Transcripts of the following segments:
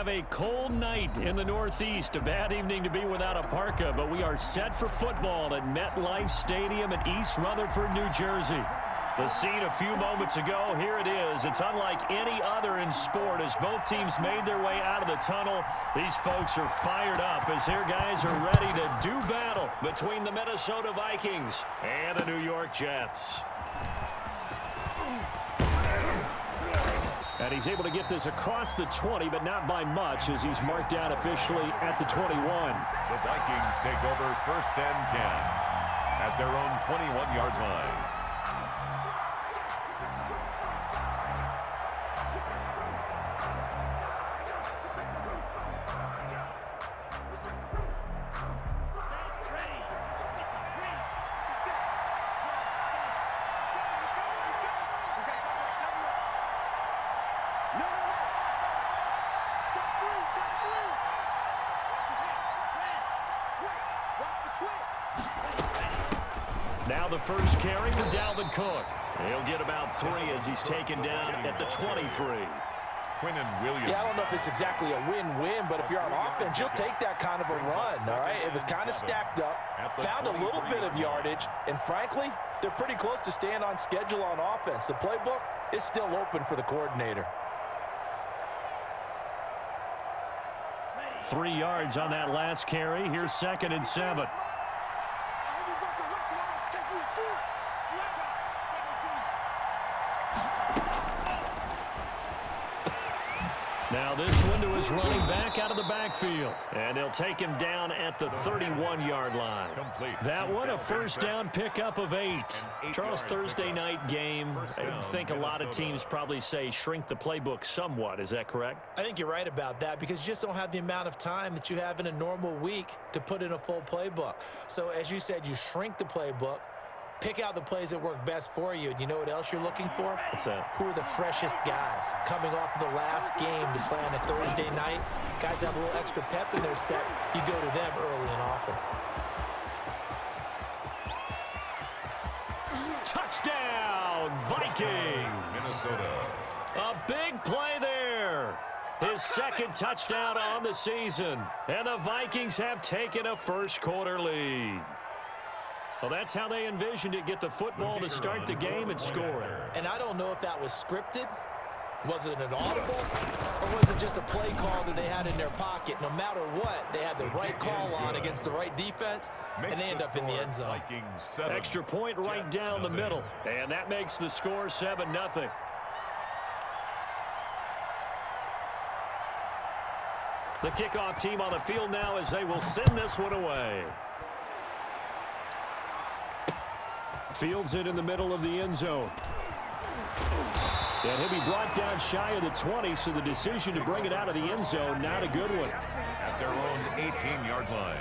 have a cold night in the Northeast. A bad evening to be without a parka, but we are set for football at MetLife Stadium in East Rutherford, New Jersey. The scene a few moments ago, here it is. It's unlike any other in sport as both teams made their way out of the tunnel. These folks are fired up as their guys are ready to do battle between the Minnesota Vikings and the New York Jets. And he's able to get this across the 20, but not by much as he's marked down officially at the 21. The Vikings take over 1st and 10 at their own 21-yard line. Now the first carry for Dalvin Cook. He'll get about 3 as he's taken down at the 23. Yeah, I don't know if it's exactly a win-win, but if you're on offense, you'll take that kind of a run, all right? It was kind of stacked up, found a little bit of yardage, and frankly, they're pretty close to staying on schedule on offense. The playbook is still open for the coordinator. 3 yards on that last carry. Here's 2nd and 7. Now this one to his running back out of the backfield. And they'll take him down at the 31-yard line. That one a first down pickup of 8. Charles, Thursday night game, I think a lot of teams probably say shrink the playbook somewhat. Is that correct? I think you're right about that because you just don't have the amount of time that you have in a normal week to put in a full playbook. So as you said, you shrink the playbook. Pick out the plays that work best for you. And you know what else you're looking for? What's that? Who are the freshest guys coming off of the last game to play on a Thursday night? Guys have a little extra pep in their step. You go to them early and often. Touchdown, Vikings! Minnesota. A big play there. His 2nd touchdown on the season. And the Vikings have taken a first-quarter lead. Well, that's how they envisioned it, get the football to start the game and score. And I don't know if that was scripted. Was it an audible? Or was it just a play call that they had in their pocket? No matter what, they had the right call on against the right defense, and they end up in the end zone. Extra point right down the middle. And that makes the score 7-0. The kickoff team on the field now as they will send this one away. Fields it in the middle of the end zone. And he'll be brought down shy of the 20, so the decision to bring it out of the end zone, not a good one. At their own 18-yard line.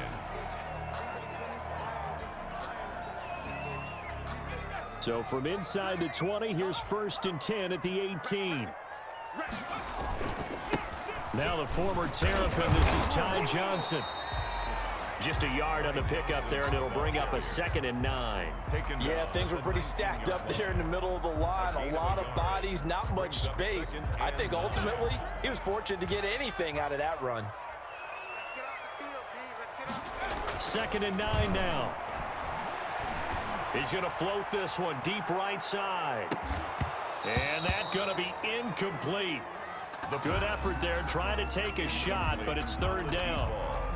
So from inside the 20, here's 1st and 10 at the 18. Now the former Terrapin, this is Ty Johnson. Just a yard on the pickup there, and it'll bring up a 2nd and 9. Yeah, things were pretty stacked up there in the middle of the line. A lot of bodies, not much space. I think ultimately he was fortunate to get anything out of that run. 2nd and 9 now. He's going to float this one deep right side. And that's going to be incomplete. Good effort there, trying to take a shot, but it's 3rd down.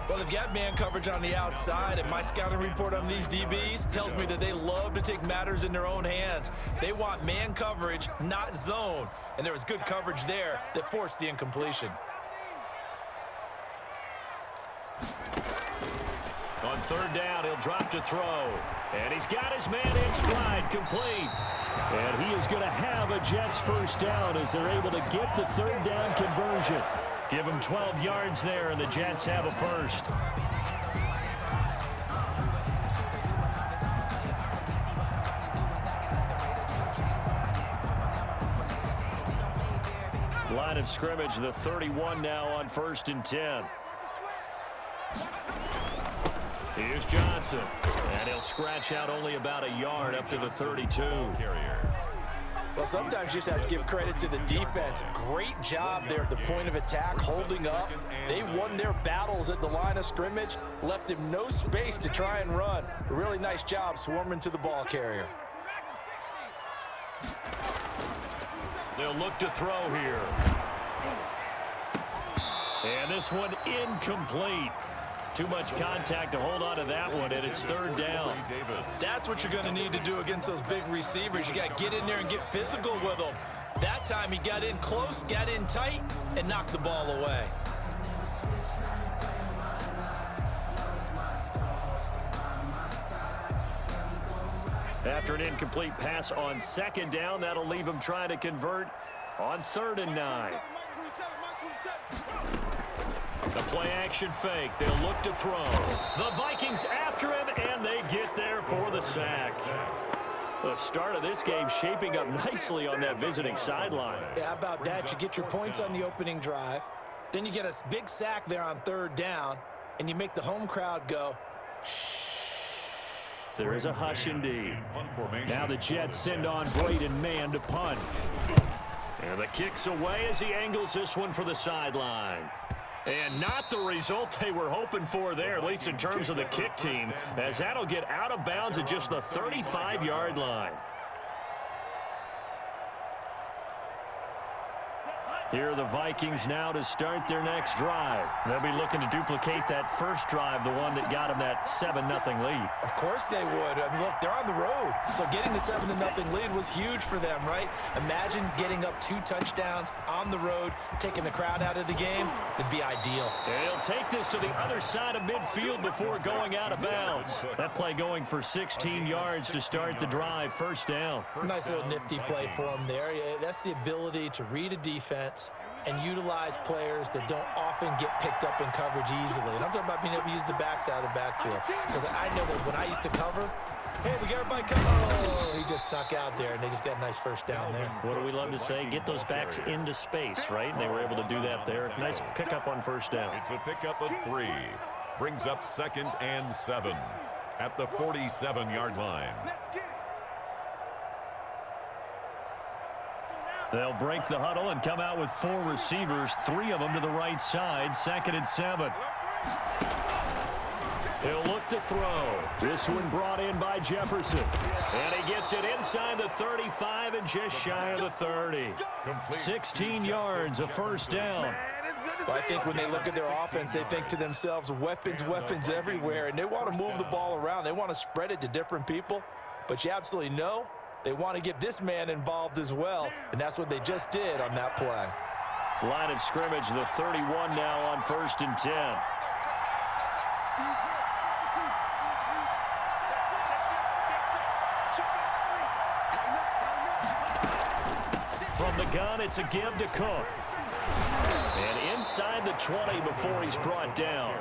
Well, they've got man coverage on the outside, and my scouting report on these DBs tells me that they love to take matters in their own hands. They want man coverage, not zone. And there was good coverage there that forced the incompletion. On 3rd down, he'll drop to throw. And he's got his man in stride, complete. And he is going to have a Jets first down as they're able to get the 3rd down conversion. Give him 12 yards there, and the Jets have a first. Line of scrimmage, the 31 now on 1st and 10. Here's Johnson, and he'll scratch out only about a yard up to the 32. Well, sometimes you just have to give credit to the defense. Great job there at the point of attack, holding up. They won their battles at the line of scrimmage, left him no space to try and run. A really nice job swarming to the ball carrier. They'll look to throw here. And this one incomplete. Too much contact to hold on to that one, and it's third down. That's what you're going to need to do against those big receivers. You got to get in there and get physical with them. That time he got in close, got in tight, and knocked the ball away. After an incomplete pass on second down, that'll leave him trying to convert on 3rd and 9. The play action fake. They'll look to throw. The Vikings after him, and they get there for the sack. The start of this game shaping up nicely on that visiting sideline. Yeah, how about that? You get your points on the opening drive. Then you get a big sack there on 3rd down, and you make the home crowd go, shh. There is a hush indeed. Now the Jets send on Braden Mann to punt. And the kick's away as he angles this one for the sideline. And not the result they were hoping for there, at least in terms of the kick team, as that'll get out of bounds at just the 35-yard line. Here are the Vikings now to start their next drive. They'll be looking to duplicate that first drive, the one that got them that 7-0 lead. Of course they would. I mean, look, they're on the road. So getting the 7-0 lead was huge for them, right? Imagine getting up 2 touchdowns on the road, taking the crowd out of the game. It'd be ideal. And he'll take this to the other side of midfield before going out of bounds. That play going for 16 yards to start the drive, first down. Nice little nifty play for him there. Yeah, that's the ability to read a defense and utilize players that don't often get picked up in coverage easily. And I'm talking about being able to use the backs out of the backfield. Because I know that when I used to cover, hey, we got everybody covered. Oh, he just snuck out there, and they just got a nice first down there. What do we love to say? Get those backs into space, right? And they were able to do that there. Nice pickup on first down. It's a pickup of 3. Brings up 2nd and 7 at the 47-yard line. They'll break the huddle and come out with 4 receivers, 3 of them to the right side, 2nd and 7. He'll look to throw. This one brought in by Jefferson. And he gets it inside the 35 and just shy of the 30. 16 yards, a first down. Well, I think when they look at their offense, they think to themselves, weapons, weapons everywhere, and they want to move the ball around. They want to spread it to different people, but you absolutely know they want to get this man involved as well, and that's what they just did on that play. Line of scrimmage, the 31 now on 1st and 10. From the gun, it's a give to Cook. And inside the 20 before he's brought down.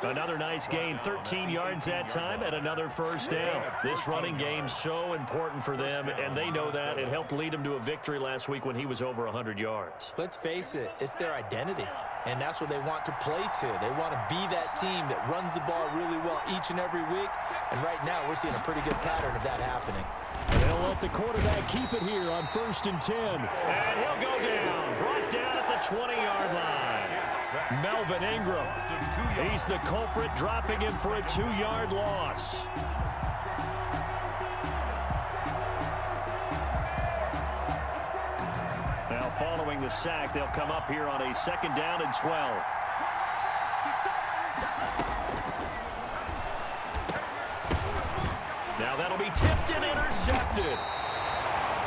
Another nice gain, 13 yards that time, and another first down. This running game so important for them, and they know that. It helped lead them to a victory last week when he was over 100 yards. Let's face it, it's their identity, and that's what they want to play to. They want to be that team that runs the ball really well each and every week, and right now we're seeing a pretty good pattern of that happening. And they'll let the quarterback keep it here on 1st and 10. And he'll go down, brought down at the 20-yard line. Melvin Ingram, he's the culprit, dropping him for a 2-yard loss. Now following the sack, they'll come up here on a 2nd down and 12. Now that'll be tipped and intercepted.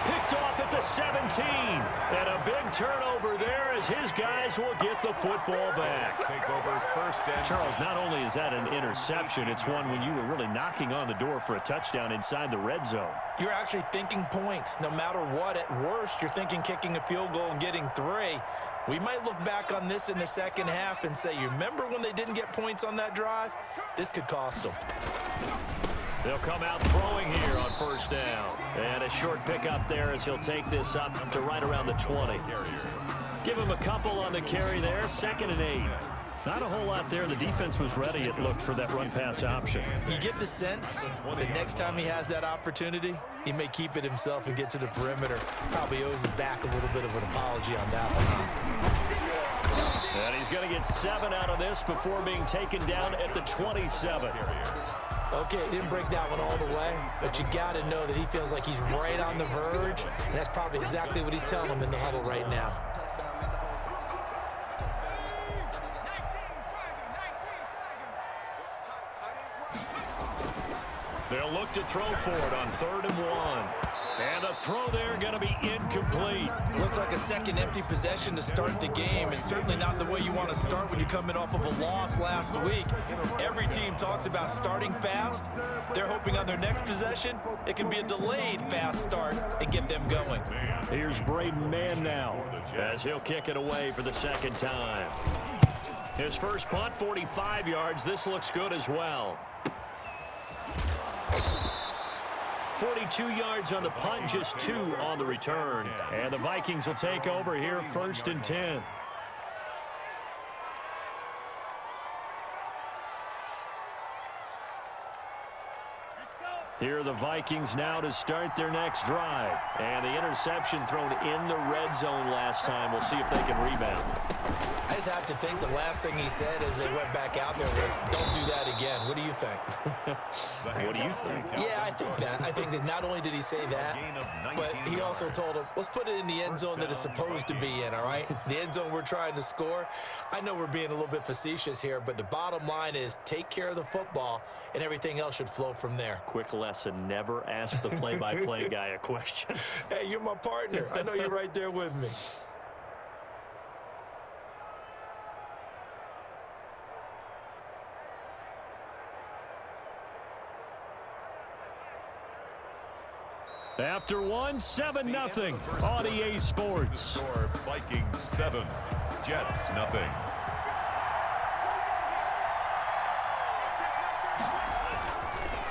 Picked off at the 17. And a big turnover there as his guys will get the football back. Take over 1st and Charles, not only is that an interception, it's one when you were really knocking on the door for a touchdown inside the red zone. You're actually thinking points. No matter what, at worst, you're thinking kicking a field goal and getting 3. We might look back on this in the second half and say, you remember when they didn't get points on that drive? This could cost them. They'll come out throwing here on 1st down. And a short pickup there as he'll take this up to right around the 20. Give him a couple on the carry there, 2nd and 8. Not a whole lot there. The defense was ready, it looked, for that run-pass option. You get the sense that next time he has that opportunity, he may keep it himself and get to the perimeter. Probably owes his back a little bit of an apology on that one. And he's going to get 7 out of this before being taken down at the 27. Okay, he didn't break that one all the way, but you got to know that he feels like he's right on the verge, and that's probably exactly what he's telling him in the huddle right now. They'll look to throw for it on 3rd and 1. And the throw there going to be incomplete. Looks like a second empty possession to start the game, and certainly not the way you want to start when you're coming off of a loss last week. Every team talks about starting fast. They're hoping on their next possession, it can be a delayed fast start and get them going. Here's Braden Mann now, as he'll kick it away for the second time. His first punt, 45 yards. This looks good as well. 42 yards on the punt, just 2 on the return. And the Vikings will take over here, 1st and 10. Here are the Vikings now to start their next drive. And the interception thrown in the red zone last time. We'll see if they can rebound. I just have to think the last thing he said as they went back out there was, don't do that again. What do you think? What do you think? Yeah, I think that. I think that not only did he say that, but he also told him, let's put it in the end zone that it's supposed to be in, all right? The end zone we're trying to score. I know we're being a little bit facetious here, but the bottom line is take care of the football, and everything else should flow from there. Quick lesson, never ask the play-by-play guy a question. Hey, you're my partner. I know you're right there with me. After 7-0 on EA Sports. Vikings 7, Jets 0.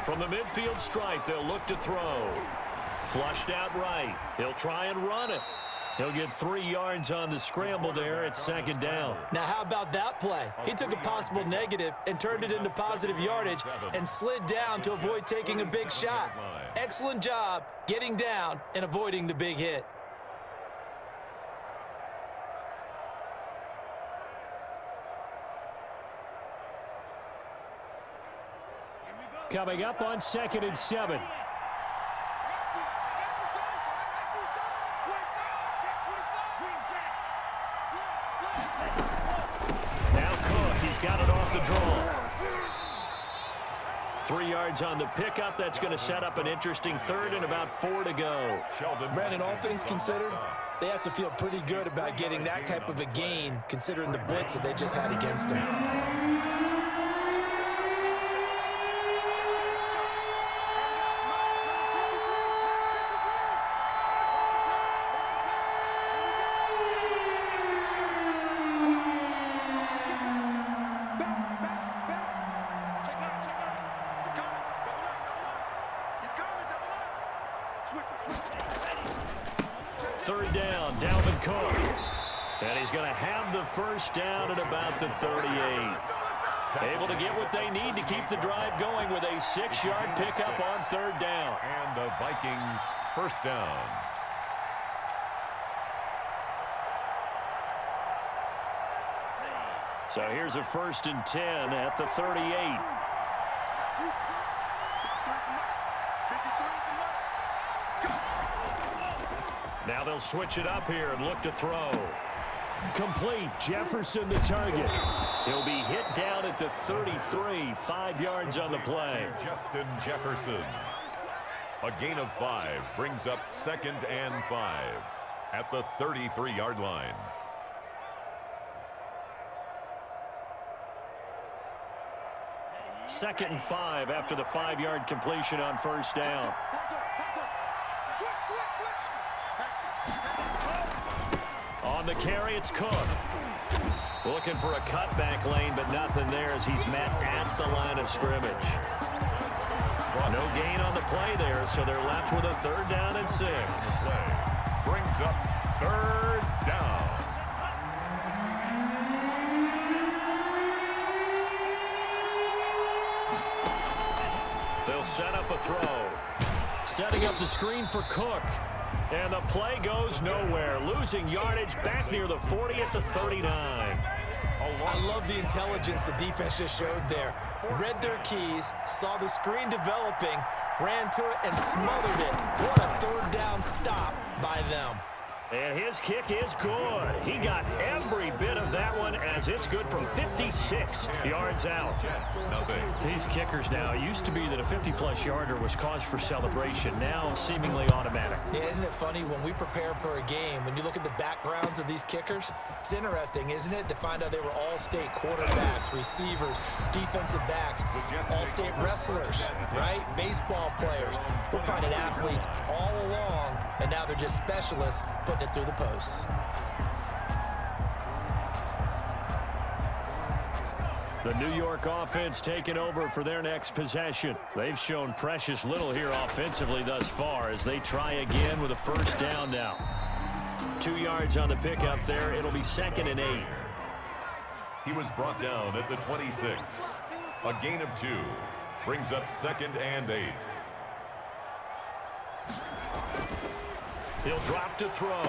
From the midfield stripe, they'll look to throw. Flushed out right. He'll try and run it. He'll get 3 yards on the scramble there at 2nd down. Now, how about that play? He took a possible negative and turned it into positive yardage and slid down to avoid taking a big shot. Excellent job getting down and avoiding the big hit. Coming up on 2nd and 7. Now Cook, he's got it off the draw. 3 yards on the pickup. That's going to set up an interesting 3rd and about 4 to go. Brandon, all things considered, they have to feel pretty good about getting that type of a gain, considering the blitz that they just had against them. Third down, Dalvin Cook. And he's going to have the first down at about the 38. Able to get what they need to keep the drive going with a 6-yard pickup on 3rd down. And the Vikings first down. So here's a 1st and 10 at the 38. Now they'll switch it up here and look to throw. Complete. Jefferson the target. He'll be hit down at the 33. 5 yards on the play. Justin Jefferson. A gain of 5 brings up 2nd and 5 at the 33-yard line. Second and 5 after the 5-yard completion on 1st down. On the carry, it's Cook. Looking for a cutback lane, but nothing there as he's met at the line of scrimmage. No gain on the play there, so they're left with a 3rd down and 6. Brings up 3rd down. He'll set up a throw. Setting up the screen for Cook. And the play goes nowhere. Losing yardage back near the 40 at the 39. I love the intelligence the defense just showed there. Read their keys, saw the screen developing, ran to it, and smothered it. What a third down stop by them. And his kick is good. He got every bit of that one as it's good from 56 yards out. These kickers now, it used to be that a 50-plus yarder was cause for celebration. Now seemingly automatic. Yeah, isn't it funny when we prepare for a game, when you look at the backgrounds of these kickers, it's interesting, isn't it, to find out they were all-state quarterbacks, receivers, defensive backs, all-state wrestlers, right? Baseball players. We're finding athletes all along, and now they're just specialists putting it through the posts. The New York offense taking over for their next possession. They've shown precious little here offensively thus far as they try again with a first down now. 2 yards on the pickup there. It'll be 2nd and 8. He was brought down at the 26. A gain of 2 brings up 2nd and 8. He'll drop to throw.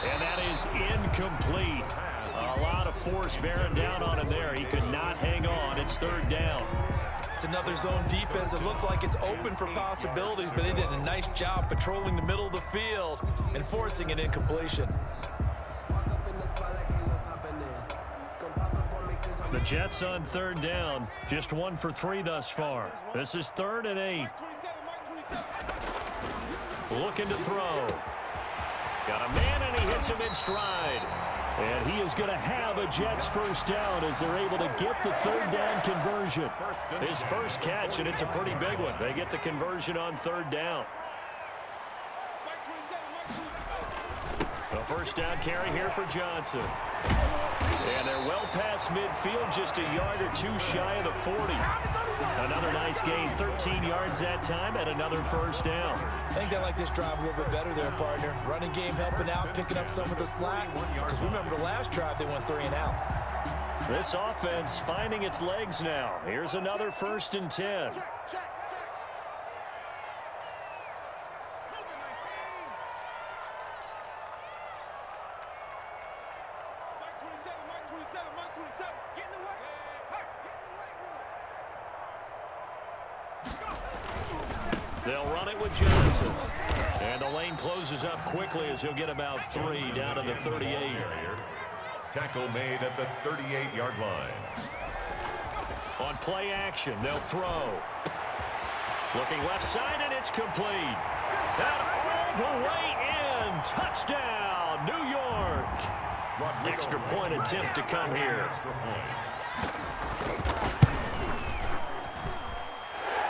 And that is incomplete. A lot of force bearing down on him there. He could not hang on. It's 3rd down. It's another zone defense. It looks like it's open for possibilities, but they did a nice job patrolling the middle of the field and forcing an incompletion. The Jets on 3rd down. Just 1 for 3 thus far. This is 3rd and 8. Looking to throw. Got a man, and he hits him in stride. And he is going to have a Jets first down as they're able to get the 3rd down conversion. His first catch, and it's a pretty big one. They get the conversion on 3rd down. A first down carry here for Johnson. And they're well past midfield, just a yard or 2 shy of the 40. Another nice gain, 13 yards that time, and another first down. I think they like this drive a little bit better there, partner. Running game helping out, picking up some of the slack. Because remember the last drive, they went 3 and out. This offense finding its legs now. Here's another 1st and 10. They'll run it with Johnson. And the lane closes up quickly as he'll get about 3 down to the 38. Tackle made at the 38-yard line. On play action, they'll throw. Looking left side, and it's complete. That all the way in. Touchdown, New York. Extra point attempt to come here.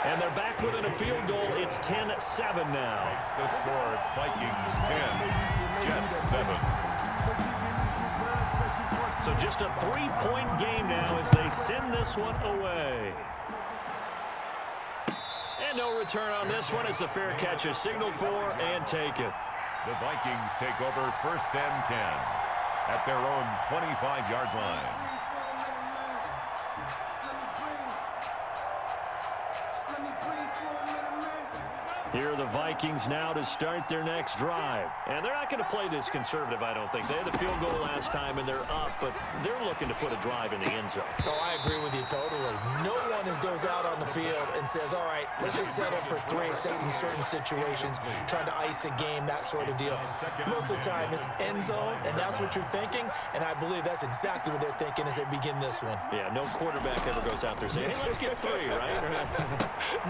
And they're back within a field goal. It's 10-7 now. The score, Vikings 10, Jets 7. So just a 3-point game now as they send this one away. And no return on this one as the fair catch is signaled for and taken. The Vikings take over 1st and 10 at their own 25-yard line. Here are the Vikings now to start their next drive. And they're not going to play this conservative, I don't think. They had the field goal last time, and they're up, but they're looking to put a drive in the end zone. Oh, I agree with you totally. No one goes out on the field and says, all right, let's just settle for 3, except in certain situations, trying to ice a game, that sort of deal. Most of the time, it's end zone, and that's what you're thinking, and I believe that's exactly what they're thinking as they begin this one. Yeah, no quarterback ever goes out there saying, hey, let's get 3, right?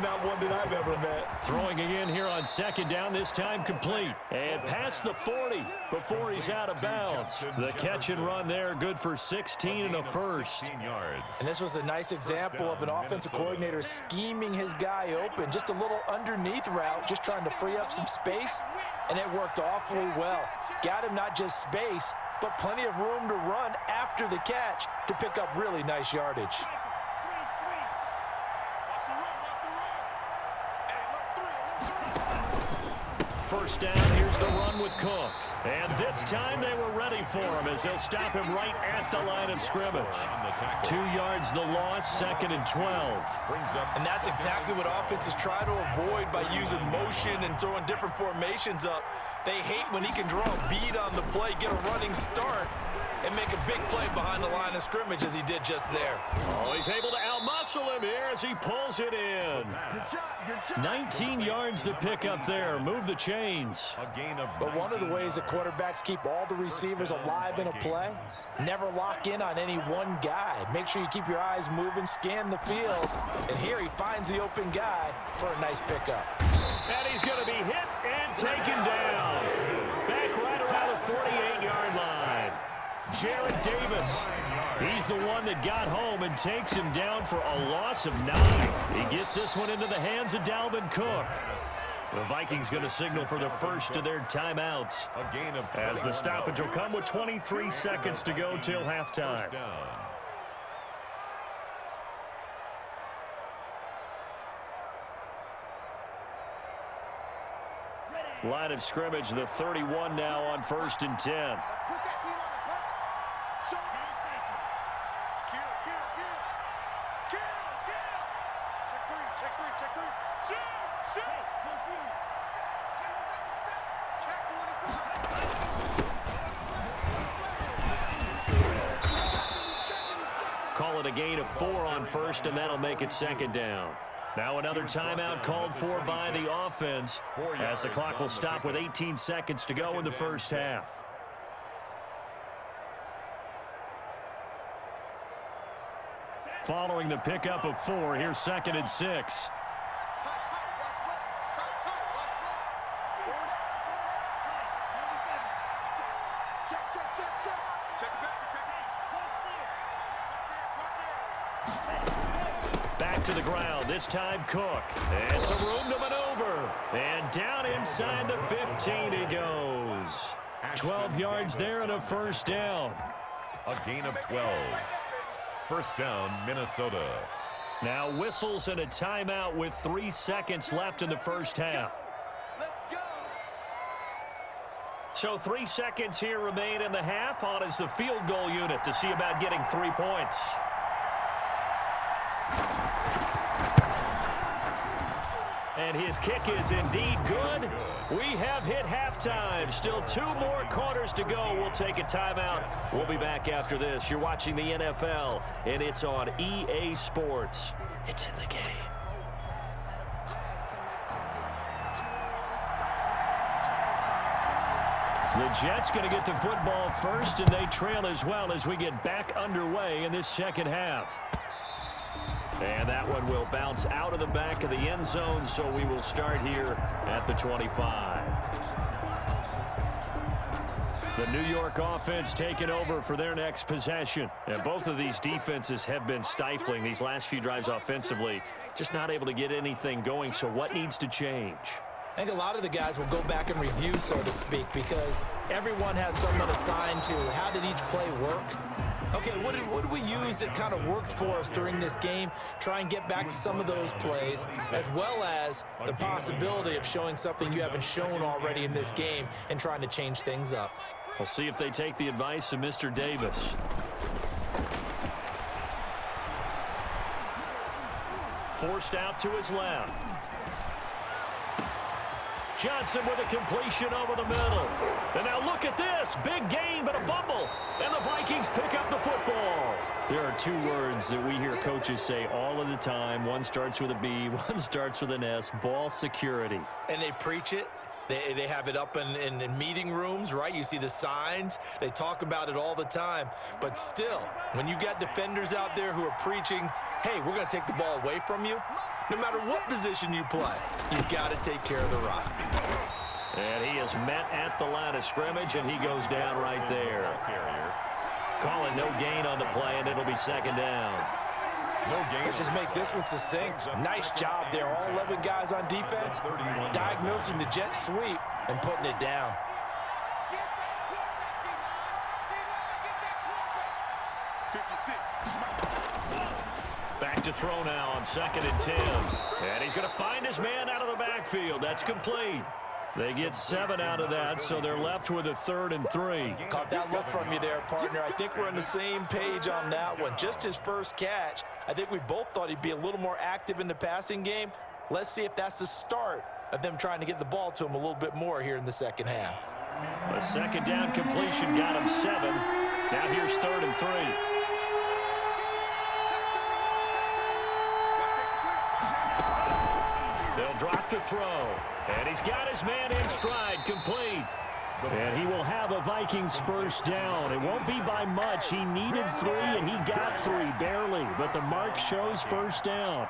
Not one that I've ever met. Throwing again here on 2nd down, this time complete. And past the 40 before he's out of bounds. The catch and run there, good for 16 and a first. And this was a nice example of an offensive coordinator scheming his guy open. Just a little underneath route, just trying to free up some space, and it worked awfully well. Got him not just space, but plenty of room to run after the catch to pick up really nice yardage. first down. Here's the run with Cook. And this time they were ready for him as they'll stop him right at the line of scrimmage. 2 yards the loss, 2nd and 12. And that's exactly what offenses try to avoid by using motion and throwing different formations up. They hate when he can draw a bead on the play, get a running start, and make a big play behind the line of scrimmage as he did just there. Oh, he's able to outmuscle him here as he pulls it in. 19 yards to pick up there. Move the chains. But one of the ways that quarterbacks keep all the receivers alive in a play, never lock in on any one guy. Make sure you keep your eyes moving, scan the field. And here he finds the open guy for a nice pickup. And he's going to be hit and taken down. Back right around the 48-yard line. Jared Davis, he's the one that got home and takes him down for a loss of 9. He gets this one into the hands of Dalvin Cook. The Vikings going to signal for the first of their timeouts as the stoppage will come with 23 seconds to go till halftime. Line of scrimmage, the 31 now on 1st and 10. Call it a gain of 4 on 1st, and that'll make it 2nd down. Now another timeout called for by the offense as the clock will stop with 18 seconds to go in the first half. Following the pickup of 4, here's 2nd and 6. Back to the ground, this time Cook. And some room to maneuver. And down inside the 15 he goes. 12 yards there and a first down. A gain of 12. First down, Minnesota. Now whistles and a timeout with 3 seconds left in the first half. So 3 seconds here remain in the half. On is the field goal unit to see about getting 3 points. And his kick is indeed good. We have hit halftime. Still 2 more quarters to go. We'll take a timeout. We'll be back after this. You're watching the NFL, and it's on EA Sports. It's in the game. The Jets going to get the football first, and they trail as well as we get back underway in this second half. And that one will bounce out of the back of the end zone, so we will start here at the 25. The New York offense taking over for their next possession. And both of these defenses have been stifling these last few drives offensively. Just not able to get anything going, so what needs to change? I think a lot of the guys will go back and review, so to speak, because everyone has someone assigned to how did each play work. Okay, what did we use that kind of worked for us during this game? Try and get back to some of those plays, as well as the possibility of showing something you haven't shown already in this game and trying to change things up. We'll see if they take the advice of Mr. Davis. Forced out to his left. Johnson with a completion over the middle. And now look at this. Big gain, but a fumble. And the Vikings pick up the football. There are 2 words that we hear coaches say all of the time. One starts with a B, one starts with an S. Ball security. And they preach it. They have it up in meeting rooms, right? You see the signs. They talk about it all the time. But still, when you've got defenders out there who are preaching, hey, we're going to take the ball away from you, no matter what position you play, you've got to take care of the rock. And he is met at the line of scrimmage, and he goes down right there. Calling no gain on the play, and it'll be 2nd down. No gain. Let's just make this one succinct. Nice job there. All 11 guys on defense diagnosing the jet sweep and putting it down. Back to throw now on 2nd and 10. And he's going to find his man out of the backfield. That's complete. They get 7 out of that, so they're left with a 3rd and 3. Caught that look from you there, partner. I think we're on the same page on that one. Just his first catch. I think we both thought he'd be a little more active in the passing game. Let's see if that's the start of them trying to get the ball to him a little bit more here in the second half. A 2nd down completion got him 7. Now here's 3rd and 3. They'll drop to throw. And he's got his man in stride, complete. And he will have a Vikings first down. It won't be by much. He needed 3, and he got 3, barely. But the mark shows first down.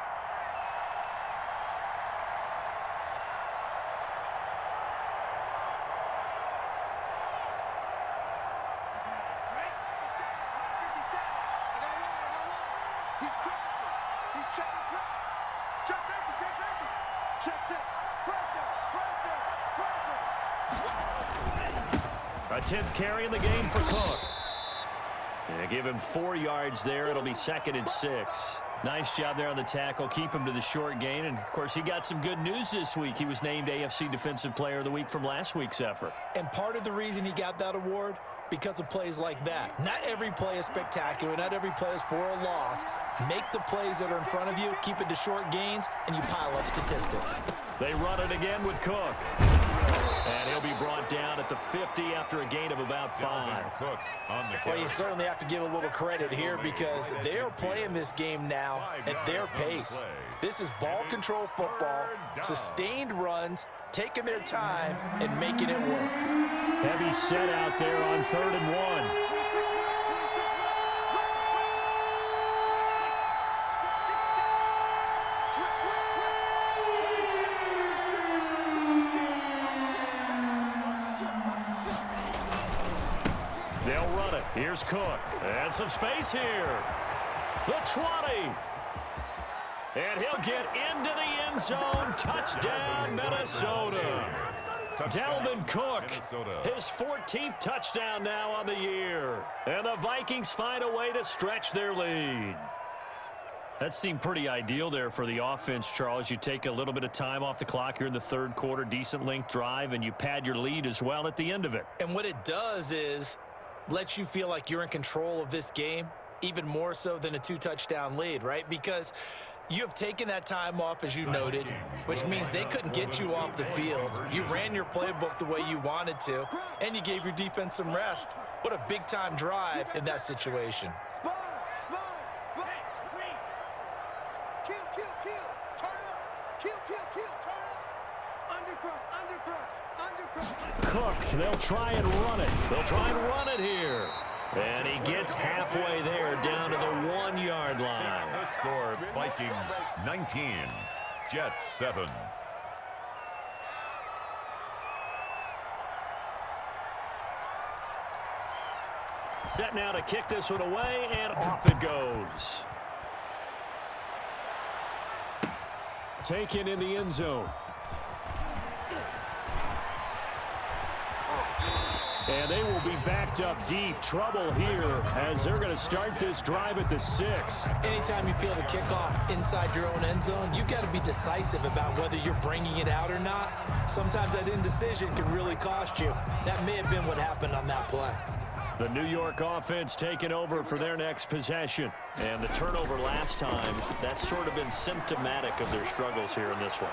A 10th carry in the game for Cook. And give him 4 yards there. It'll be 2nd and 6. Nice job there on the tackle. Keep him to the short gain. And, of course, he got some good news this week. He was named AFC Defensive Player of the Week from last week's effort. And part of the reason he got that award, because of plays like that. Not every play is spectacular. Not every play is for a loss. Make the plays that are in front of you, keep it to short gains, and you pile up statistics. They run it again with Cook. And he'll be brought down at the 50 after a gain of about 5. Well, you certainly have to give a little credit here because they are playing this game now at their pace. This is ball control football, sustained runs, taking their time, and making it work. Heavy set out there on 3rd and 1. They'll run it. Here's Cook. And some space here. The 20. And he'll get into the end zone. Touchdown, Minnesota. Dalvin Cook, his 14th touchdown now on the year. And the Vikings find a way to stretch their lead. That seemed pretty ideal there for the offense, Charles. You take a little bit of time off the clock here in the 3rd quarter, decent length drive, and you pad your lead as well at the end of it. And what it does is let you feel like you're in control of this game, even more so than a 2-touchdown lead, right? Because you have taken that time off, as you noted, which means they couldn't get you off the field. You ran your playbook the way you wanted to, and you gave your defense some rest. What a big-time drive in that situation. Cook, they'll try and run it. They'll try and run it here. And he gets halfway there, down to the 1-yard line. The score, Vikings 19, Jets 7. Set now to kick this one away, and off it goes. Taken in the end zone. And they will be backed up deep. Trouble here as they're going to start this drive at the 6. Anytime you feel the kickoff inside your own end zone, you've got to be decisive about whether you're bringing it out or not. Sometimes that indecision can really cost you. That may have been what happened on that play. The New York offense taking over for their next possession. And the turnover last time, that's sort of been symptomatic of their struggles here in this one.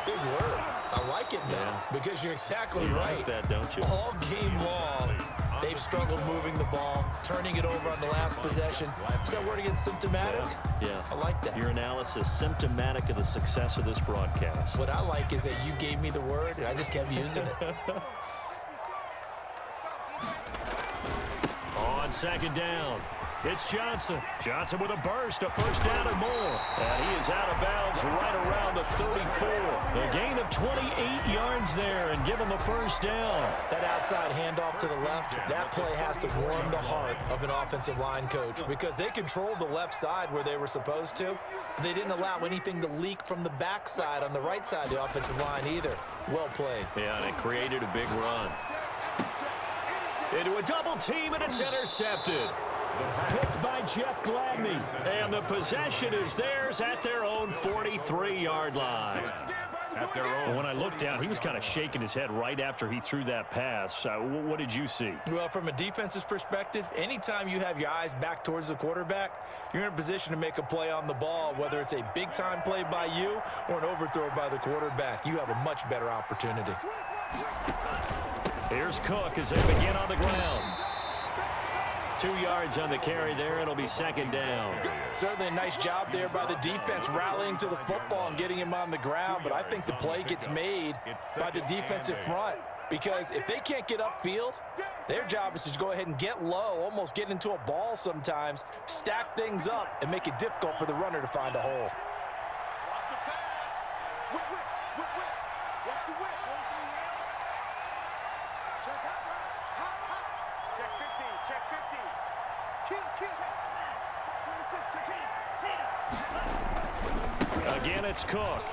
Big word. I like it, though, because you're exactly right. Like that, don't you? All game long, they've struggled moving the ball, turning it over on the last possession. Is that word again, symptomatic? Yeah. I like that. Your analysis, symptomatic of the success of this broadcast. What I like is that you gave me the word, and I just kept using it. On 2nd down, it's Johnson. Johnson with a burst, a first down and more. And he is out of bounds right around the 34. A gain of 28 yards there and give him a first down. That outside handoff to the left, that play has to warm the heart of an offensive line coach because they controlled the left side where they were supposed to. They didn't allow anything to leak from the backside on the right side of the offensive line either. Well played. Yeah, and it created a big run. Into a double team, and it's intercepted. Picked by Jeff Gladney. And the possession is theirs at their own 43-yard line. at their own. When I looked down, he was kind of shaking his head right after he threw that pass. What did you see? Well, from a defense's perspective, anytime you have your eyes back towards the quarterback, you're in a position to make a play on the ball, whether it's a big-time play by you or an overthrow by the quarterback. You have a much better opportunity. Here's Cook as they begin on the ground. 2 yards on the carry there. It'll be second down. Certainly a nice job there by the defense rallying to the football and getting him on the ground, but I think the play gets made by the defensive front because if they can't get upfield, their job is to go ahead and get low, almost get into a ball sometimes, stack things up, and make it difficult for the runner to find a hole. Again, it's Cook.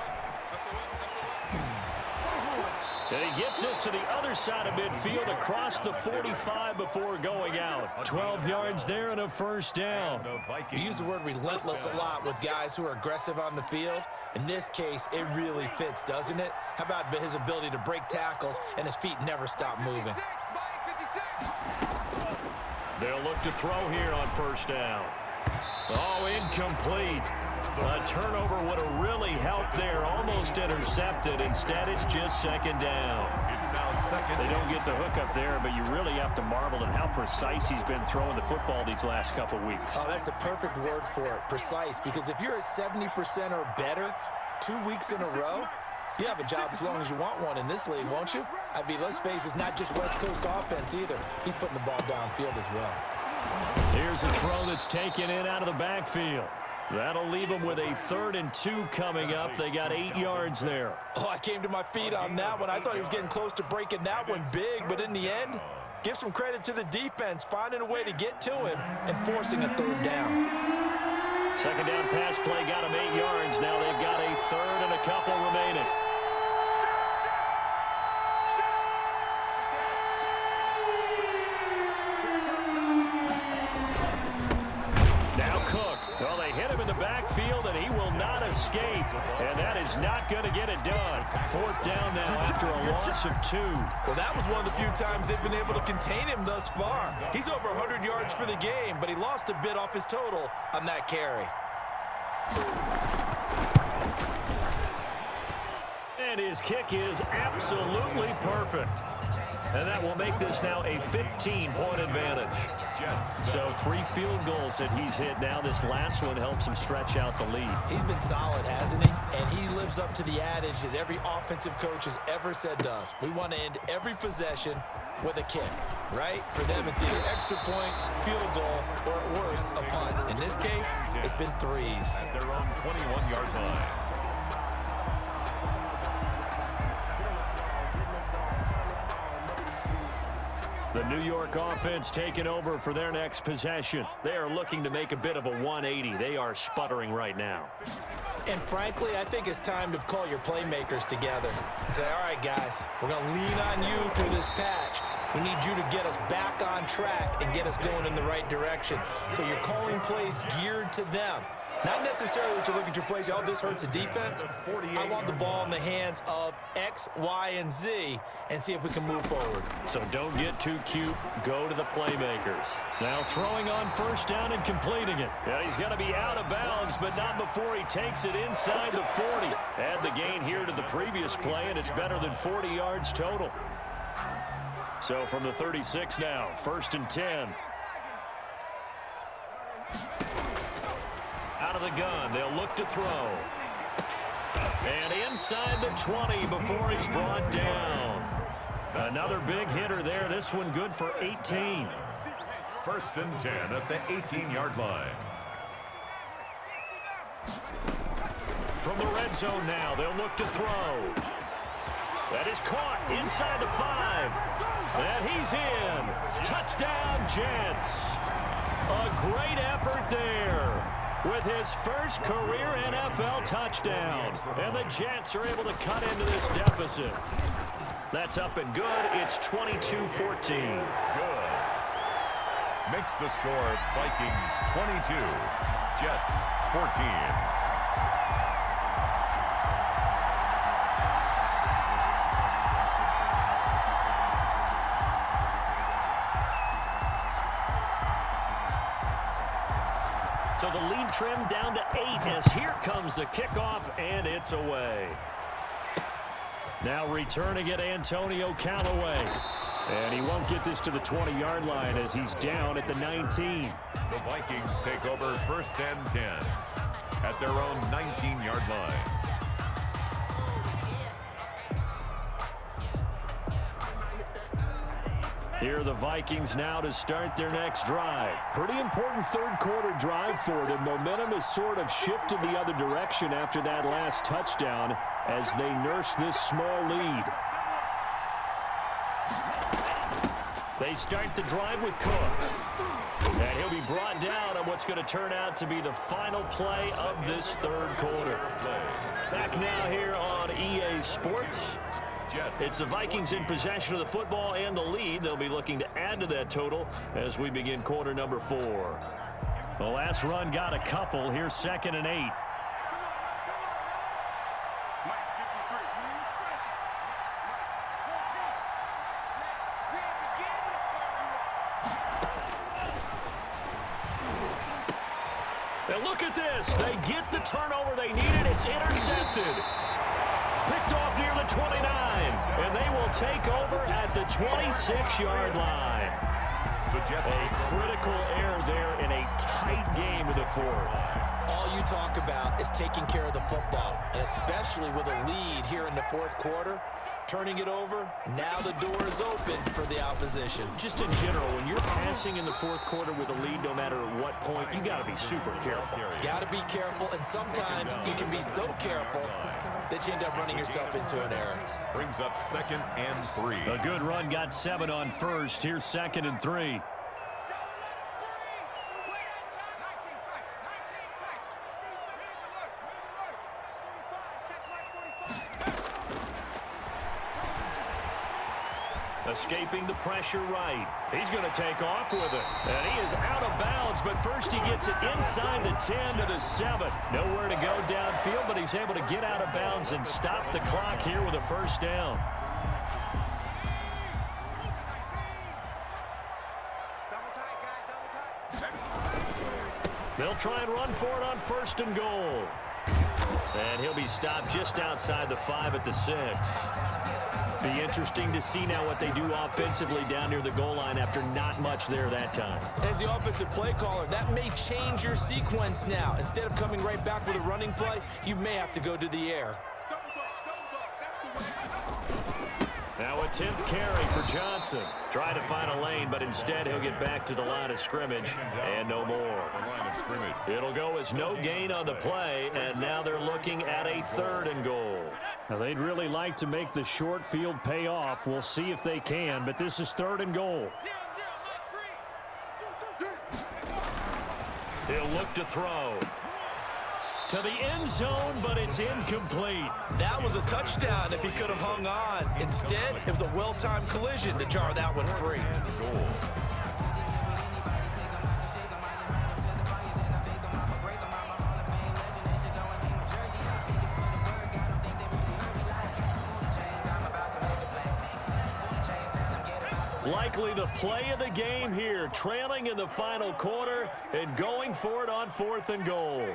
And he gets this to the other side of midfield across the 45 before going out. 12 yards there and a first down. You use the word relentless a lot with guys who are aggressive on the field. In this case, it really fits, doesn't it? How about his ability to break tackles and his feet never stop moving? They'll look to throw here on first down. Oh, incomplete. A turnover would have really helped there. Almost intercepted. Instead, it's just second down. They don't get the hook up there, but you really have to marvel at how precise he's been throwing the football these last couple weeks. Oh, that's the perfect word for it, precise, because if you're at 70% or better 2 weeks in a row, you have a job as long as you want one in this league, won't you? I mean, let's face it, it's not just West Coast offense either. He's putting the ball downfield as well. Here's a throw that's taken in out of the backfield. That'll leave them with a 3rd and 2 coming up. They got 8 yards there. Oh, I came to my feet on that one. I thought he was getting close to breaking that one big, but in the end, give some credit to the defense, finding a way to get to him and forcing a 3rd down. Second down pass play got them 8 yards. Now they've got a 3rd and a couple remaining. Well, they hit him in the backfield, and he will not escape. And that is not going to get it done. 4th down now after a loss of 2. Well, that was one of the few times they've been able to contain him thus far. He's over 100 yards for the game, but he lost a bit off his total on that carry. And his kick is absolutely perfect. And that will make this now a 15-point advantage. So 3 field goals that he's hit now. This last one helps him stretch out the lead. He's been solid, hasn't he? And he lives up to the adage that every offensive coach has ever said to us. We want to end every possession with a kick, right? For them, it's either extra point, field goal, or at worst, a punt. In this case, it's been 3s. At their own 21-yard line. The New York offense taking over for their next possession. They are looking to make a bit of a 180. They are sputtering right now. And frankly, I think it's time to call your playmakers together and say, all right, guys, we're going to lean on you through this patch. We need you to get us back on track and get us going in the right direction. So you're calling plays geared to them. Not necessarily to look at your plays, oh, this hurts the defense. I want the ball in the hands of X, Y, and Z and see if we can move forward. So don't get too cute. Go to the playmakers. Now throwing on first down and completing it. Yeah, he's going to be out of bounds, but not before he takes it inside the 40. Add the gain here to the previous play, and it's better than 40 yards total. So from the 36 now, 1st and 10. Out of the gun, they'll look to throw. And inside the 20 before he's brought down. Another big hitter there. This one good for 18. 1st and 10 at the 18-yard line. From the red zone now, they'll look to throw. That is caught inside the 5. And he's in. Touchdown, Jets. A great effort there with his first career NFL touchdown. And the Jets are able to cut into this deficit. That's up and good. It's 22-14. Good. Makes the score Vikings 22, Jets 14. So the lead trimmed down to 8 as here comes the kickoff, and it's away. Now returning it, Antonio Callaway. And he won't get this to the 20-yard line as he's down at the 19. The Vikings take over 1st and 10 at their own 19-yard line. Here are the Vikings now to start their next drive. Pretty important third-quarter drive for them. Momentum has sort of shifted the other direction after that last touchdown as they nurse this small lead. They start the drive with Cook. And he'll be brought down on what's going to turn out to be the final play of this third quarter. Back now here on EA Sports. It's the Vikings in possession of the football and the lead. They'll be looking to add to that total as we begin quarter number 4. The last run got a couple. Here's 2nd and 8. And look at this. They get the turnover they needed. It's intercepted. Picked off near the 29, and they will take over at the 26-yard line. A critical error there in a tight game in the 4th. All you talk about is taking care of the football, and especially with a lead here in the 4th quarter, turning it over, now the door is open for the opposition. Just in general, when you're passing in the 4th quarter with a lead, no matter at what point, you got to be super careful. Got to be careful, and sometimes you can be so careful that you end up running yourself into an error. Brings up 2nd and 3. A good run got 7 on first. Here's 2nd and 3. Escaping the pressure right. He's going to take off with it. And he is out of bounds, but first he gets it inside the 10 to the 7. Nowhere to go downfield, but he's able to get out of bounds and stop the clock here with a first down. They'll try and run for it on 1st and goal. And he'll be stopped just outside the 5 at the 6. Be interesting to see now what they do offensively down near the goal line after not much there that time. As the offensive play caller, that may change your sequence now. Instead of coming right back with a running play, you may have to go to the air. Now a 10th carry for Johnson. Try to find a lane, but instead he'll get back to the line of scrimmage and no more. It'll go as no gain on the play, and now they're looking at a 3rd and goal. Now they'd really like to make the short field pay off. We'll see if they can, but this is 3rd and goal. He'll look to throw. To the end zone, but it's incomplete. That was a touchdown if he could have hung on. Instead, it was a well-timed collision to jar that one free. Likely the play of the game here, trailing in the final quarter and going for it on 4th and goal.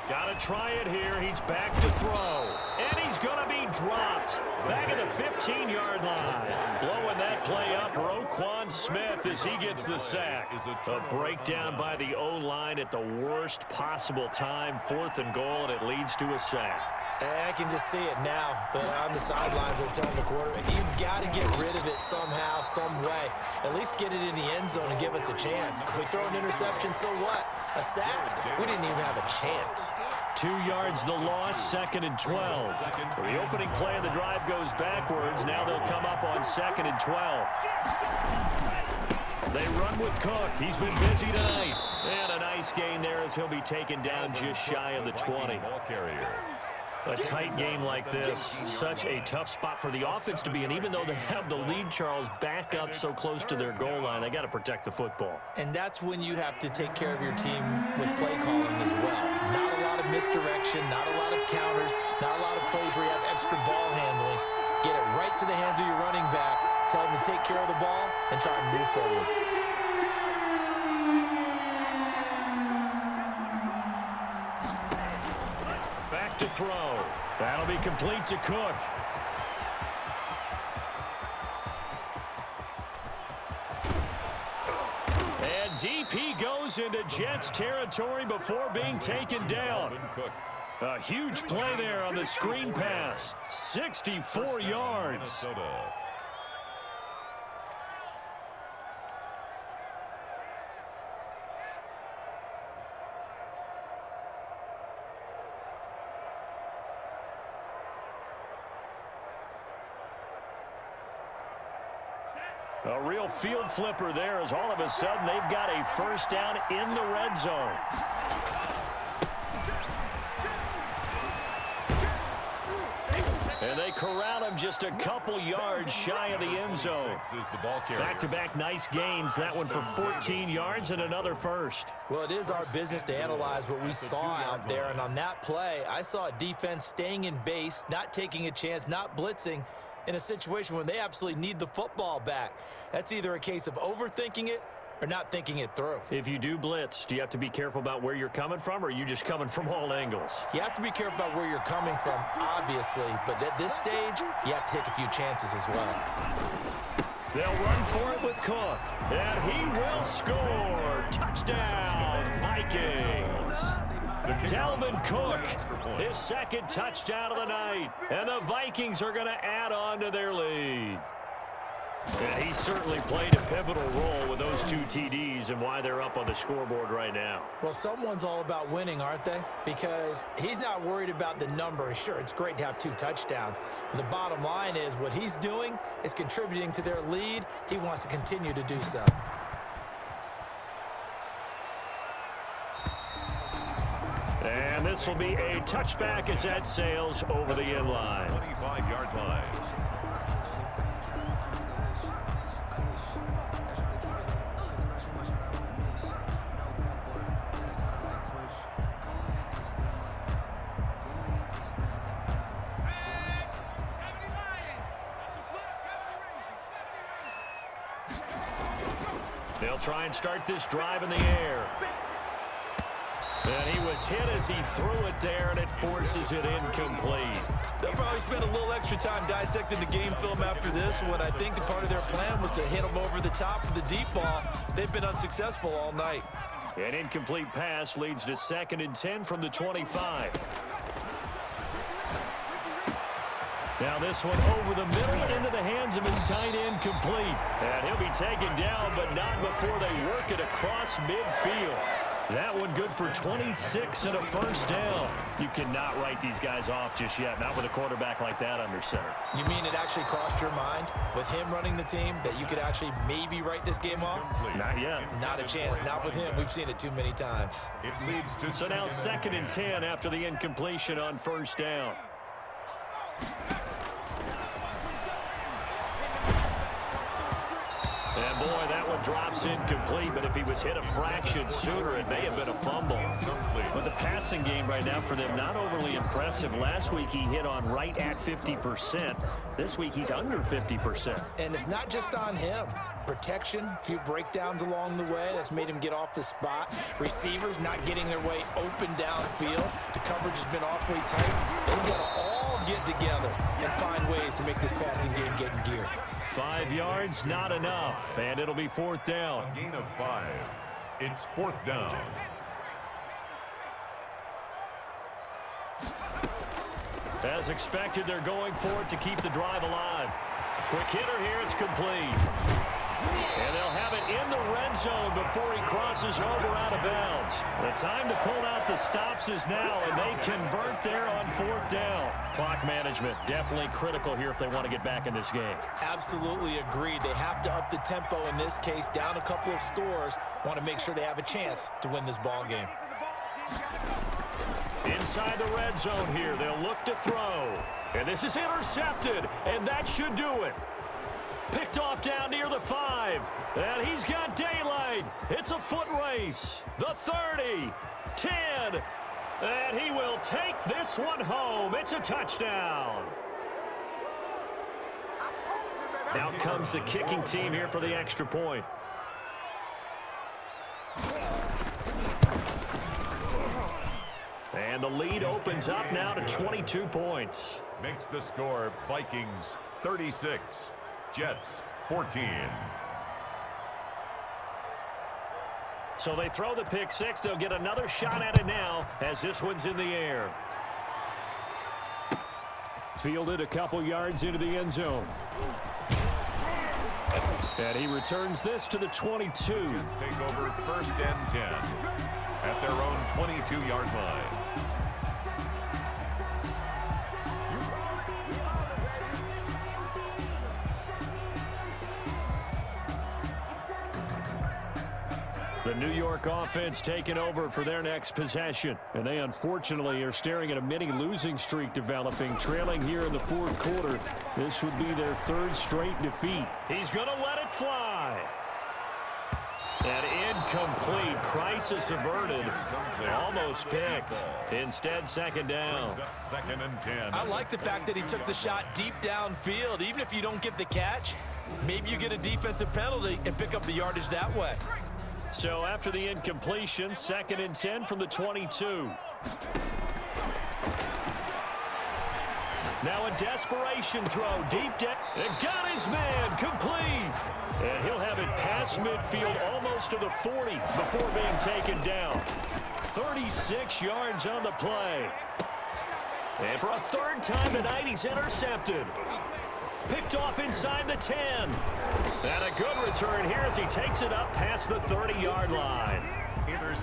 Got to try it here. He's back to throw. And he's going to be dropped. Back at the 15-yard line. Blowing that play up, Roquan Smith as he gets the sack. A breakdown by the O-line at the worst possible time. 4th and goal, and it leads to a sack. I can just see it now. On the sidelines, they're telling the quarterback, you've got to get rid of it somehow, some way. At least get it in the end zone and give us a chance. If we throw an interception, so what? A sack? We didn't even have a chance. 2 yards the loss, 2nd and 12. So the opening play of the drive goes backwards. Now they'll come up on 2nd and 12. They run with Cook. He's been busy tonight. And a nice gain there as he'll be taken down just shy of the 20. A tight game like this, such a tough spot for the offense to be in. Even though they have the lead, Charles, back up so close to their goal line, they got to protect the football. And that's when you have to take care of your team with play calling as well. Not a lot of misdirection, not a lot of counters, not a lot of plays where you have extra ball handling. Get it right to the hands of your running back, tell him to take care of the ball, and try and move forward. Back to throw. That'll be complete to Cook. And deep he goes into Jets territory before being taken down. A huge play there on the screen pass. 64 yards. A real field flipper there as all of a sudden they've got a first down in the red zone. And they corral him just a couple yards shy of the end zone. Back-to-back nice gains. That one for 14 yards and another first. Well, it is our business to analyze what we saw out there. And on that play, I saw a defense staying in base, not taking a chance, not blitzing in a situation where they absolutely need the football back. That's either a case of overthinking it or not thinking it through. If you do blitz, do you have to be careful about where you're coming from, or are you just coming from all angles? You have to be careful about where you're coming from, obviously, but at this stage, you have to take a few chances as well. They'll run for it with Cook, and he will score. Touchdown, Vikings. Dalvin Cook, his second touchdown of the night, and the Vikings are going to add on to their lead. And he certainly played a pivotal role with those two TDs and why they're up on the scoreboard right now. Well, someone's all about winning, aren't they? Because he's not worried about the number. Sure, it's great to have 2 touchdowns. But the bottom line is what he's doing is contributing to their lead. He wants to continue to do so. And this will be a touchback as that sails over the end line. 25-yard line. They'll try and start this drive in the air. And he was hit as he threw it there, and it forces it incomplete. They'll probably spend a little extra time dissecting the game film after this one. I think the part of their plan was to hit them over the top of the deep ball. They've been unsuccessful all night. An incomplete pass leads to 2nd and 10 from the 25. Now this one over the middle into the hands of his tight end, complete. And he'll be taken down, but not before they work it across midfield. That one good for 26 and a first down. You cannot write these guys off just yet, not with a quarterback like that under center. You mean it actually crossed your mind with him running the team that you could actually maybe write this game off? Not yet. Not a chance. Not with him. We've seen it too many times. It leads to so now 2nd and 10 after the incompletion on first down. And boy, that one drops incomplete, but if he was hit a fraction sooner, it may have been a fumble. But the passing game right now for them, not overly impressive. Last week he hit on right at 50%. This week he's under 50%. And it's not just on him. Protection, a few breakdowns along the way. That's made him get off the spot. Receivers not getting their way open downfield. The coverage has been awfully tight. They've got to all get together and find ways to make this passing game get in gear. 5 yards, not enough, and it'll be 4th down. A gain of 5. It's 4th down. As expected, they're going for it to keep the drive alive. Quick hitter here, it's complete. And they'll have it in the red zone before he crosses over out of bounds. The time to pull out the stops is now, and they convert there on 4th down. Clock management, definitely critical here if they want to get back in this game. Absolutely agreed. They have to up the tempo in this case, down a couple of scores. Want to make sure they have a chance to win this ball game. Inside the red zone here, they'll look to throw. And this is intercepted, and that should do it. Picked off down near the 5. And he's got daylight. It's a foot race. The 30, 10, And he will take this one home. It's a touchdown. Now comes the kicking team here for the extra point. And the lead opens up now to 22 points. Makes the score Vikings 36, Jets 14. So they throw the pick six. They'll get another shot at it now as this one's in the air. Fielded a couple yards into the end zone. And he returns this to the 22. Jets take over 1st and 10 at their own 22-yard line. The New York offense taking over for their next possession. And they unfortunately are staring at a mini losing streak developing, trailing here in the 4th quarter. This would be their 3rd straight defeat. He's going to let it fly. And incomplete. Crisis averted. Almost picked. Instead, 2nd down. 2nd and 10. I like the fact that he took the shot deep downfield. Even if you don't get the catch, maybe you get a defensive penalty and pick up the yardage that way. So after the incompletion, 2nd and 10 from the 22. Now a desperation throw deep down. And got his man complete. And he'll have it past midfield almost to the 40 before being taken down. 36 yards on the play. And for a 3rd time tonight, he's intercepted. Picked off inside the 10. And a good return here as he takes it up past the 30-yard line.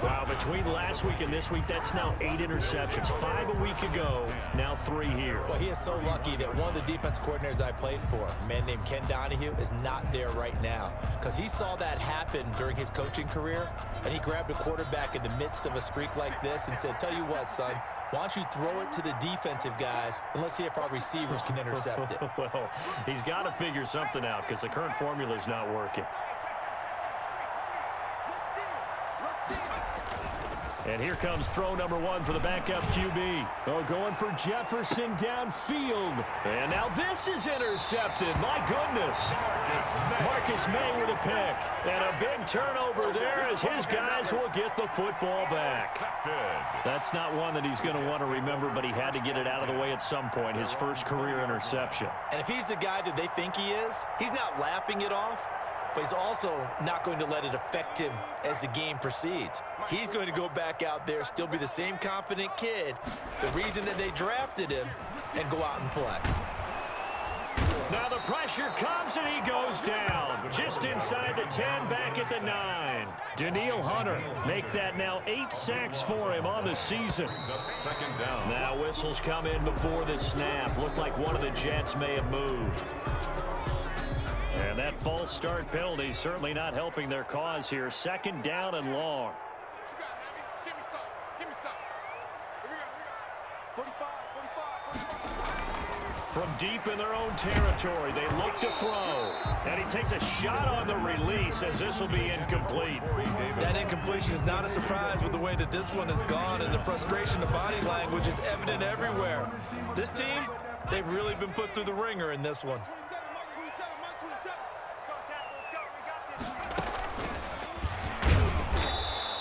Wow, between last week and this week, that's now 8 interceptions. 5 a week ago, now 3 here. Well, he is so lucky that one of the defense coordinators I played for, a man named Ken Donahue, is not there right now. Because he saw that happen during his coaching career, and he grabbed a quarterback in the midst of a streak like this and said, tell you what, son, why don't you throw it to the defensive guys, and let's see if our receivers can intercept it. Well, he's got to figure something out because the current formula is not working. And here comes throw number 1 for the backup QB. Oh, going for Jefferson downfield. And now this is intercepted. My goodness. Marcus May with a pick. And a big turnover there as his guys will get the football back. That's not one that he's going to want to remember, but he had to get it out of the way at some point. His first career interception. And if he's the guy that they think he is, he's not laughing it off. But he's also not going to let it affect him as the game proceeds. He's going to go back out there, still be the same confident kid, the reason that they drafted him, and go out and play. Now the pressure comes and he goes down. Just inside the 10, back at the 9. Danielle Hunter make that now 8 sacks for him on the season. 2nd down. Now whistles come in before the snap. Looked like one of the Jets may have moved. And that false start penalty certainly not helping their cause here. 2nd down and long. Give me some. Here we go. 45. From deep in their own territory, they look to throw. And he takes a shot on the release as this will be incomplete. That incompletion is not a surprise with the way that this one has gone, and the frustration of body language is evident everywhere. This team, they've really been put through the ringer in this one.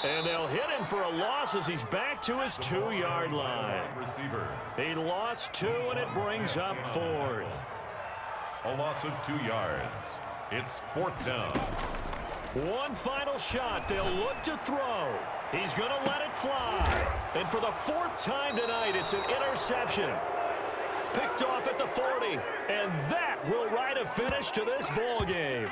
And they'll hit him for a loss as he's back to his 2-yard line. Receiver. He lost 2, and it brings up 4th. A loss of 2 yards. It's 4th down. One final shot. They'll look to throw. He's going to let it fly. And for the 4th time tonight, it's an interception. Picked off at the 40. And that will write a finish to this ball game.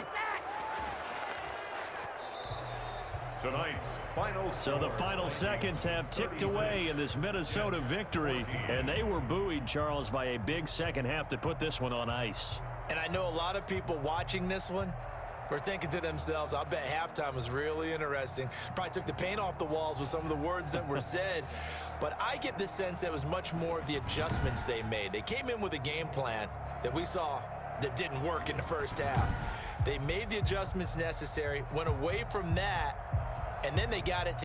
Tonight's final So the final seconds have ticked away in this Minnesota victory, and they were buoyed, Charles, by a big second half to put this one on ice. And I know a lot of people watching this one were thinking to themselves, I bet halftime was really interesting. Probably took the paint off the walls with some of the words that were said. But I get the sense that it was much more of the adjustments they made. They came in with a game plan that we saw that didn't work in the first half. They made the adjustments necessary, went away from that, and then they got it